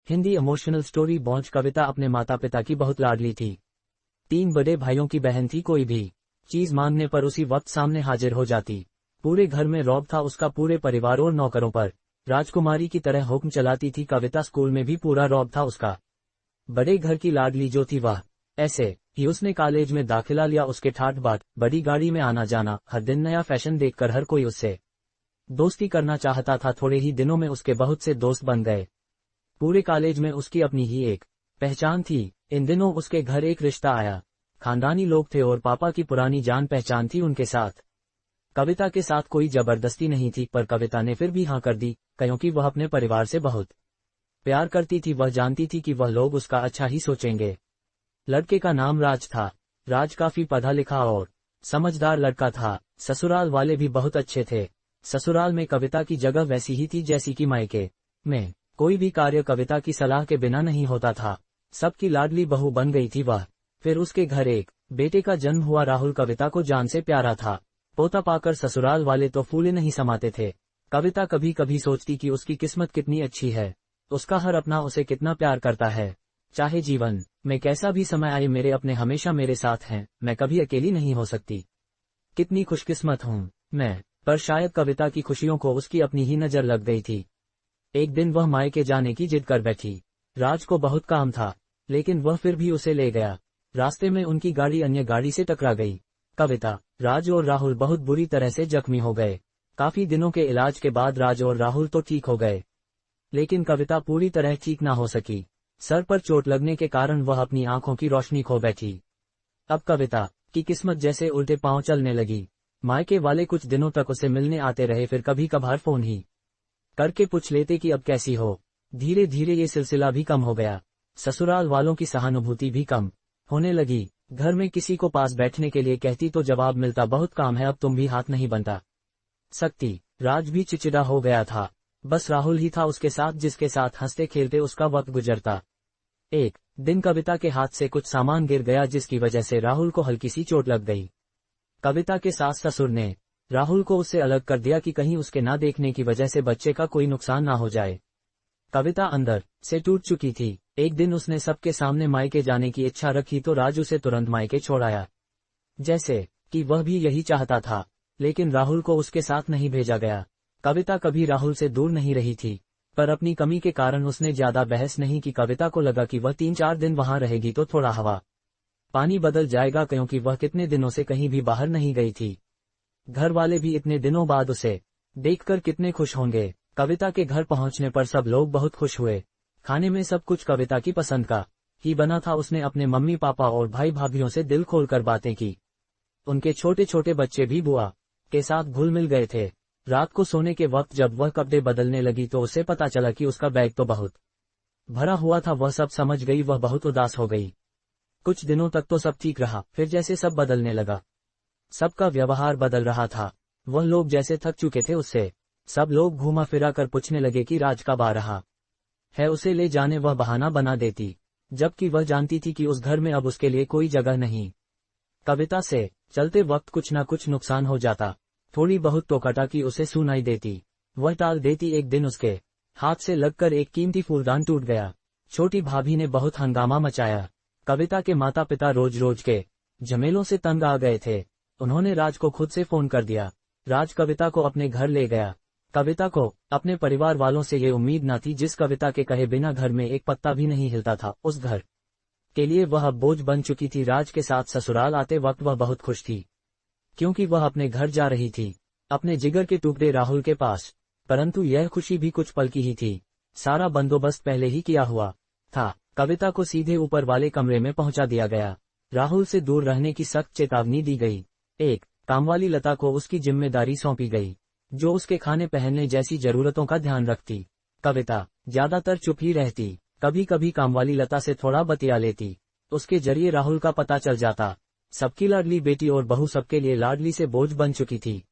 Hindi emotional story बॉन्च। कविता अपने माता पिता की बहुत लाडली थी। 3 बड़े भाइयों की बहन थी। कोई भी चीज मांगने पर उसी वक्त सामने हाजिर हो जाती। पूरे घर में रौब था उसका, पूरे परिवार और नौकरों पर राजकुमारी की तरह हुक्म चलाती थी। कविता स्कूल में भी पूरा रौब था उसका। बड़े घर की लाडली जो थी वह, ऐसे ही उसने कॉलेज में दाखिला लिया। उसके ठाठ बाट, बड़ी गाड़ी में आना जाना, हर दिन नया फैशन देखकर हर कोई उससे दोस्ती करना चाहता था। थोड़े ही दिनों में उसके बहुत से दोस्त बन गए। पूरे कॉलेज में उसकी अपनी ही एक पहचान थी। इन दिनों उसके घर एक रिश्ता आया। खानदानी लोग थे और पापा की पुरानी जान पहचान थी उनके साथ। कविता के साथ कोई जबरदस्ती नहीं थी, पर कविता ने फिर भी हाँ कर दी, क्योंकि वह अपने परिवार से बहुत प्यार करती थी। वह जानती थी कि वह लोग उसका अच्छा ही सोचेंगे। लड़के का नाम राज था। राज काफी पढ़ा लिखा और समझदार लड़का था। ससुराल वाले भी बहुत अच्छे थे। ससुराल में कविता की जगह वैसी ही थी जैसी कि मायके में। कोई भी कार्य कविता की सलाह के बिना नहीं होता था। सबकी लाडली बहू बन गई थी वह। फिर उसके घर एक बेटे का जन्म हुआ। राहुल कविता को जान से प्यारा था। पोता पाकर ससुराल वाले तो फूले नहीं समाते थे। कविता कभी कभी सोचती कि उसकी किस्मत कितनी अच्छी है। उसका हर अपना उसे कितना प्यार करता है। चाहे जीवन में कैसा भी समय आए, मेरे अपने हमेशा मेरे साथ हैं। मैं कभी अकेली नहीं हो सकती। कितनी खुशकिस्मत हूँ मैं। पर शायद कविता की खुशियों को उसकी अपनी ही नजर लग गई थी। एक दिन वह मायके जाने की जिद कर बैठी। राज को बहुत काम था, लेकिन वह फिर भी उसे ले गया। रास्ते में उनकी गाड़ी अन्य गाड़ी से टकरा गई। कविता, राज और राहुल बहुत बुरी तरह से जख्मी हो गए। काफी दिनों के इलाज के बाद राज और राहुल तो ठीक हो गए, लेकिन कविता पूरी तरह ठीक ना हो सकी। सर पर चोट लगने के कारण वह अपनी आंखों की रोशनी खो बैठी। अब कविता की किस्मत जैसे उल्टे पांव चलने लगी। मायके वाले कुछ दिनों तक उसे मिलने आते रहे, फिर कभी कभार फोन ही करके पूछ लेते कि अब कैसी हो। धीरे धीरे ये सिलसिला भी कम हो गया। ससुराल वालों की सहानुभूति भी कम होने लगी। घर में किसी को पास बैठने के लिए कहती तो जवाब मिलता, बहुत काम है, अब तुम भी हाथ नहीं बनता सकती। राज भी चिचिड़ा हो गया था। बस राहुल ही था उसके साथ, जिसके साथ हंसते खेलते उसका वक्त गुजरता। एक दिन कविता के हाथ से कुछ सामान गिर गया, जिसकी वजह से राहुल को हल्की सी चोट लग गई। कविता के सास ससुर ने राहुल को उससे अलग कर दिया कि कहीं उसके ना देखने की वजह से बच्चे का कोई नुकसान ना हो जाए। कविता अंदर से टूट चुकी थी। एक दिन उसने सबके सामने मायके जाने की इच्छा रखी तो राज उसे तुरंत मायके छोड़ आया, जैसे कि वह भी यही चाहता था। लेकिन राहुल को उसके साथ नहीं भेजा गया। कविता कभी राहुल से दूर नहीं रही थी, पर अपनी कमी के कारण उसने ज्यादा बहस नहीं की। कविता को लगा कि वह 3-4 दिन वहां रहेगी तो थोड़ा हवा पानी बदल जाएगा, क्योंकि वह कितने दिनों से कहीं भी बाहर नहीं गई थी। घर वाले भी इतने दिनों बाद उसे देखकर कितने खुश होंगे। कविता के घर पहुंचने पर सब लोग बहुत खुश हुए। खाने में सब कुछ कविता की पसंद का ही बना था। उसने अपने मम्मी पापा और भाई भाभीयों से दिल खोलकर बातें की। उनके छोटे छोटे बच्चे भी बुआ के साथ घुल मिल गए थे। रात को सोने के वक्त जब वह कपड़े बदलने लगी तो उसे पता चला कि उसका बैग तो बहुत भरा हुआ था। वह सब समझ गई। वह बहुत उदास हो गई। कुछ दिनों तक तो सब ठीक रहा, फिर जैसे सब बदलने लगा। सबका व्यवहार बदल रहा था। वह लोग जैसे थक चुके थे उससे। सब लोग घूमा फिरा कर पूछने लगे कि राज कब आ रहा है। उसे ले जाने वह बहाना बना देती, जबकि वह जानती थी कि उस घर में अब उसके लिए कोई जगह नहीं। कविता से चलते वक्त कुछ न कुछ नुकसान हो जाता। थोड़ी बहुत टोकटा की उसे सुनाई देती, वह टाल देती। एक दिन उसके हाथ से लगकर एक कीमती फूलदान टूट गया। छोटी भाभी ने बहुत हंगामा मचाया। कविता के माता पिता रोज रोज के झमेलों से तंग आ गए थे। उन्होंने राज को खुद से फोन कर दिया। राज कविता को अपने घर ले गया। कविता को अपने परिवार वालों से ये उम्मीद न थी। जिस कविता के कहे बिना घर में एक पत्ता भी नहीं हिलता था, उस घर के लिए वह अब बोझ बन चुकी थी। राज के साथ ससुराल आते वक्त वह बहुत खुश थी, क्योंकि वह अपने घर जा रही थी, अपने जिगर के टुकड़े राहुल के पास। परंतु यह खुशी भी कुछ पल की ही थी। सारा बंदोबस्त पहले ही किया हुआ था। कविता को सीधे ऊपर वाले कमरे में पहुंचा दिया गया। राहुल से दूर रहने की सख्त चेतावनी दी गई। एक कामवाली लता को उसकी जिम्मेदारी सौंपी गई, जो उसके खाने पहनने जैसी जरूरतों का ध्यान रखती। कविता ज्यादातर चुप ही रहती। कभी कभी कामवाली लता से थोड़ा बतिया लेती। उसके जरिए राहुल का पता चल जाता। सबकी लाडली बेटी और बहू सबके लिए लाडली से बोझ बन चुकी थी।